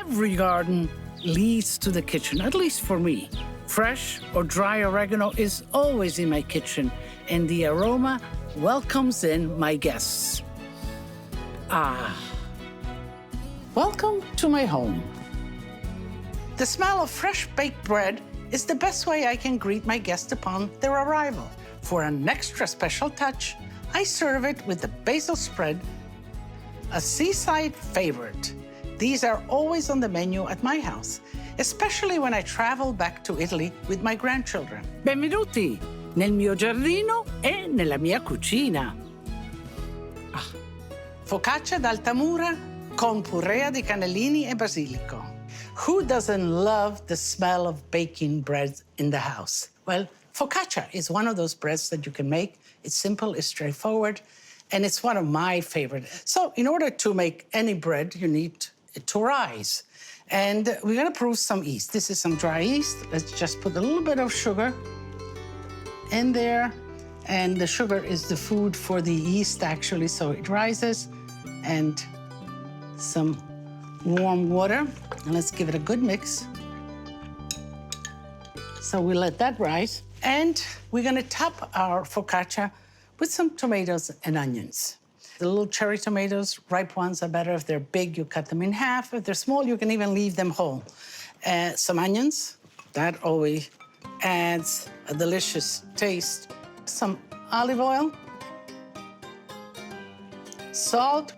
Every garden leads to the kitchen, at least for me. Fresh or dry oregano is always in my kitchen, and the aroma welcomes in my guests. Welcome to my home. The smell of fresh baked bread is the best way I can greet my guests upon their arrival. For an extra special touch, I serve it with the basil spread, a seaside favorite. These are always on the menu at my house, especially when I travel back to Italy with my grandchildren. Benvenuti nel mio giardino e nella mia cucina. Focaccia d'Altamura con purea di cannellini e basilico. Who doesn't love the smell of baking bread in the house? Well, focaccia is one of those breads that you can make. It's simple, it's straightforward, and it's one of my favorites. So in order to make any bread, you need it to rise. And we're gonna prove some yeast. This is some dry yeast. Let's just put a little bit of sugar in there. And the sugar is the food for the yeast, actually, so it rises. And some warm water. And let's give it a good mix. So we let that rise. And we're gonna top our focaccia with some tomatoes and onions. The little cherry tomatoes, ripe ones are better. If they're big, you cut them in half. If they're small, you can even leave them whole. Some onions, that always adds a delicious taste. Some olive oil, salt,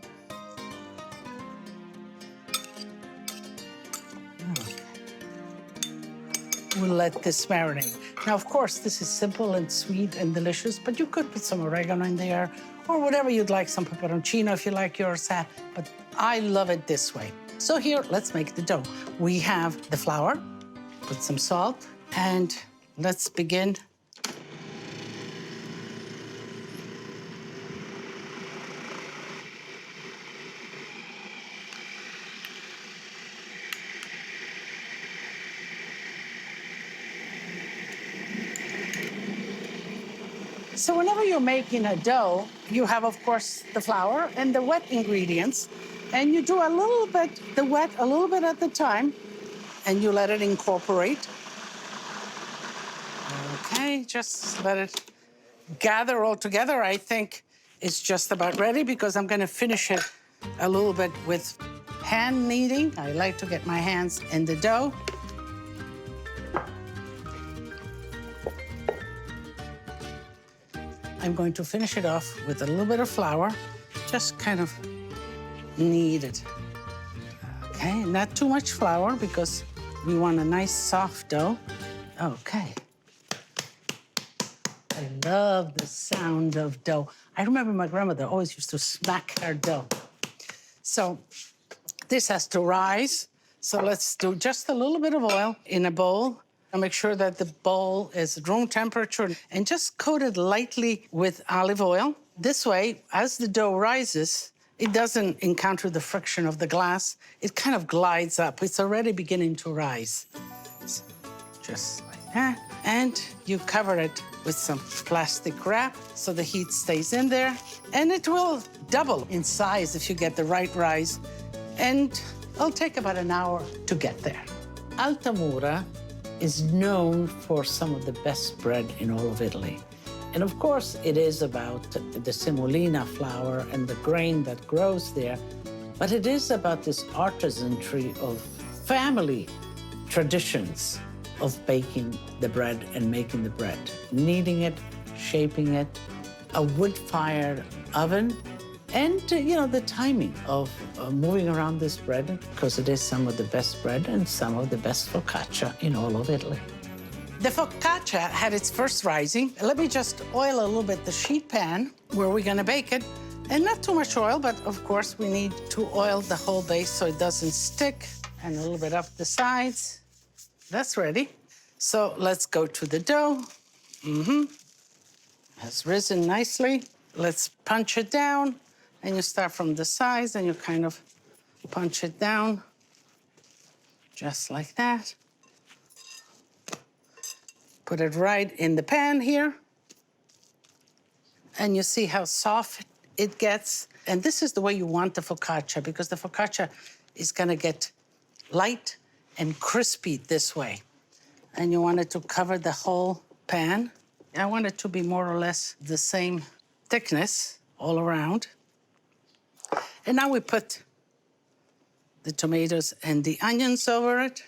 we'll let this marinate. Now, of course, this is simple and sweet and delicious, but you could put some oregano in there or whatever you'd like, some pepperoncino if you like yours, but I love it this way. So here, let's make the dough. We have the flour, put some salt, and let's begin. So whenever you're making a dough, you have, of course, the flour and the wet ingredients, and you do a little bit, the wet a little bit at the time, and you let it incorporate. Okay, just let it gather all together. I think it's just about ready because I'm gonna finish it a little bit with hand kneading. I like to get my hands in the dough. I'm going to finish it off with a little bit of flour, just kind of knead it. Okay, not too much flour because we want a nice soft dough. Okay. I love the sound of dough. I remember my grandmother always used to smack her dough. So this has to rise. So let's do just a little bit of oil in a bowl. And make sure that the bowl is room temperature and just coat it lightly with olive oil. This way, as the dough rises, it doesn't encounter the friction of the glass. It kind of glides up. It's already beginning to rise. So just like that. And you cover it with some plastic wrap so the heat stays in there. And it will double in size if you get the right rise. And it'll take about an hour to get there. Altamura is known for some of the best bread in all of Italy. And of course, it is about the semolina flour and the grain that grows there, but it is about this artisanry of family traditions of baking the bread and making the bread, kneading it, shaping it, a wood-fired oven, and, the timing of moving around this bread, because it is some of the best bread and some of the best focaccia in all of Italy. The focaccia had its first rising. Let me just oil a little bit the sheet pan where we're gonna bake it. And not too much oil, but of course we need to oil the whole base so it doesn't stick. And a little bit up the sides. That's ready. So let's go to the dough. Has risen nicely. Let's punch it down. And you start from the sides and you kind of punch it down, just like that. Put it right in the pan here. And you see how soft it gets. And this is the way you want the focaccia, because the focaccia is gonna get light and crispy this way. And you want it to cover the whole pan. I want it to be more or less the same thickness all around. And now we put the tomatoes and the onions over it.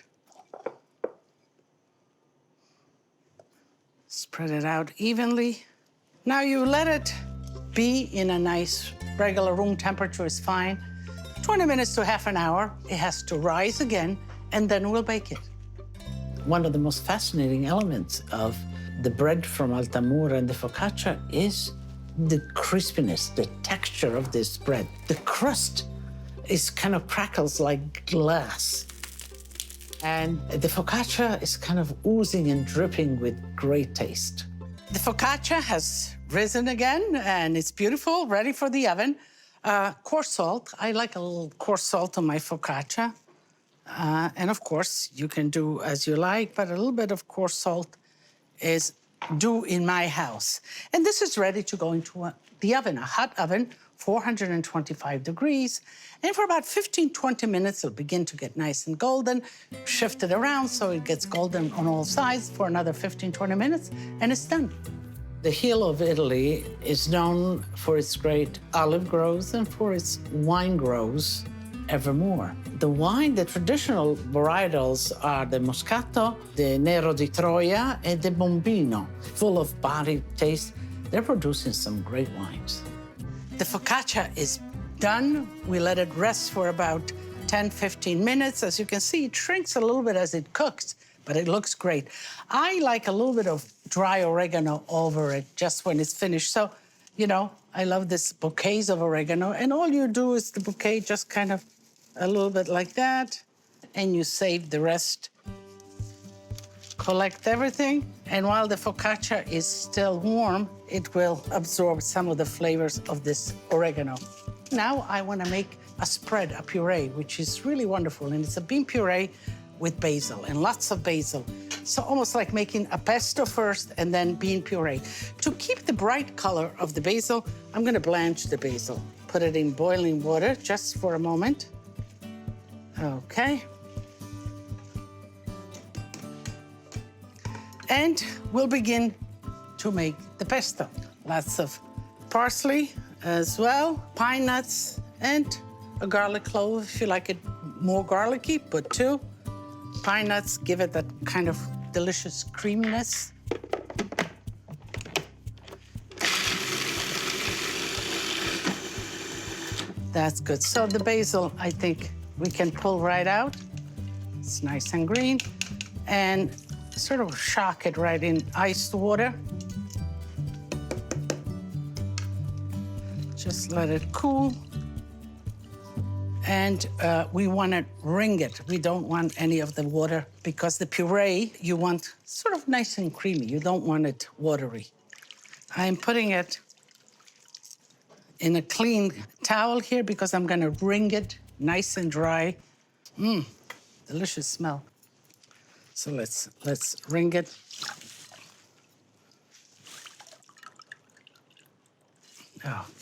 Spread it out evenly. Now you let it be in a nice regular room temperature is fine. 20 minutes to half an hour. It has to rise again, and then we'll bake it. One of the most fascinating elements of the bread from Altamura and the focaccia is the crispiness, the texture of this bread. The crust is kind of crackles like glass. And the focaccia is kind of oozing and dripping with great taste. The focaccia has risen again, and it's beautiful, ready for the oven. Coarse salt. I like a little coarse salt on my focaccia. And of course, you can do as you like, but a little bit of coarse salt is due in my house. And this is ready to go into the oven, a hot oven, 425 degrees. And for about 15, 20 minutes, it'll begin to get nice and golden. Shift it around so it gets golden on all sides for another 15, 20 minutes, and it's done. The heel of Italy is known for its great olive groves and for its wine groves evermore. The wine, the traditional varietals are the Moscato, the Nero di Troia, and the Bombino, full of body taste. They're producing some great wines. The focaccia is done. We let it rest for about 10, 15 minutes. As you can see, it shrinks a little bit as it cooks, but it looks great. I like a little bit of dry oregano over it just when it's finished. So, you know, I love this bouquets of oregano, and all you do is the bouquet just kind of a little bit like that, and you save the rest. Collect everything, and while the focaccia is still warm, it will absorb some of the flavors of this oregano. Now I want to make a spread, a puree, which is really wonderful, and it's a bean puree with basil, and lots of basil. So almost like making a pesto first and then bean puree. To keep the bright color of the basil, I'm going to blanch the basil. Put it in boiling water just for a moment. Okay. And we'll begin to make the pesto. Lots of parsley as well, pine nuts, and a garlic clove. If you like it more garlicky, put 2. Pine nuts give it that kind of delicious creaminess. That's good. So the basil, I think we can pull right out. It's nice and green. And sort of shock it right in iced water. Just let it cool. And we want to wring it. We don't want any of the water because the puree you want sort of nice and creamy. You don't want it watery. I'm putting it in a clean towel here because I'm going to wring it nice and dry. Delicious smell. So let's wring it. Okay.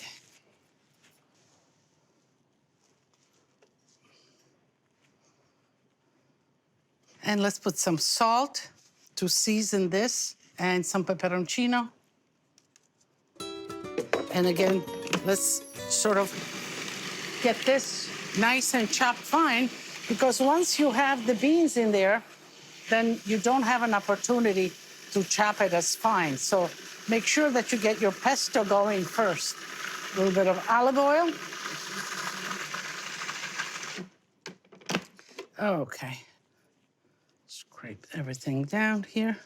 And let's put some salt to season this and some peperoncino. And again, let's sort of get this nice and chopped fine, because once you have the beans in there, then you don't have an opportunity to chop it as fine. So make sure that you get your pesto going first. A little bit of olive oil. Okay. Scrape everything down here.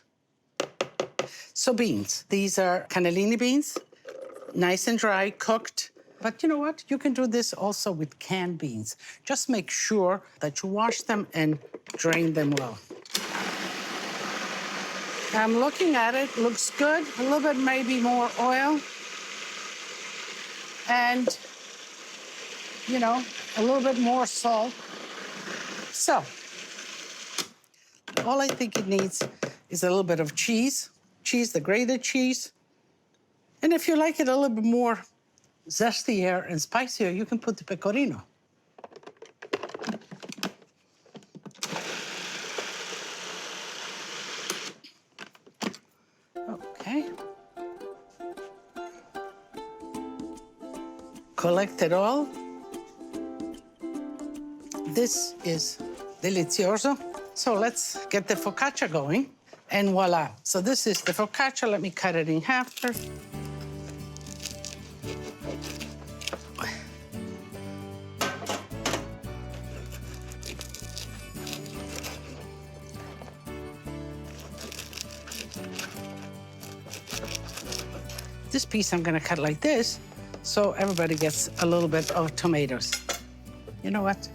So beans. These are cannellini beans, nice and dry, cooked. But you know what? You can do this also with canned beans. Just make sure that you wash them and drain them well. I'm looking at it, looks good. A little bit maybe more oil. And, you know, a little bit more salt. So, all I think it needs is a little bit of cheese. Cheese, the grated cheese. And if you like it a little bit more zestier and spicier, you can put the pecorino. collect it all. This is delizioso. So let's get the focaccia going, and voila. So this is the focaccia. Let me cut it in half first. This piece I'm gonna cut like this, so everybody gets a little bit of tomatoes. You know what?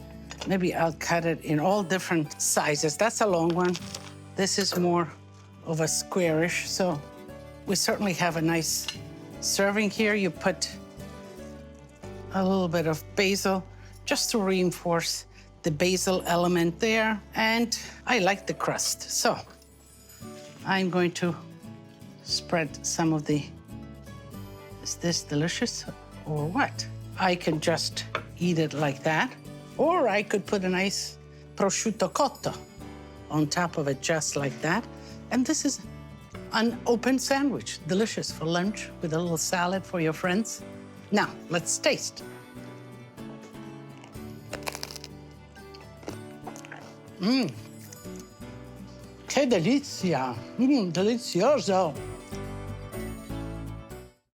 Maybe I'll cut it in all different sizes. That's a long one. This is more of a squarish, so we certainly have a nice serving here. You put a little bit of basil just to reinforce the basil element there. And I like the crust, so I'm going to spread some of the... Is this delicious or what? I can just eat it like that, or I could put a nice prosciutto cotto on top of it just like that. And this is an open sandwich, delicious for lunch with a little salad for your friends. Now, let's taste. Che delizia! Delizioso!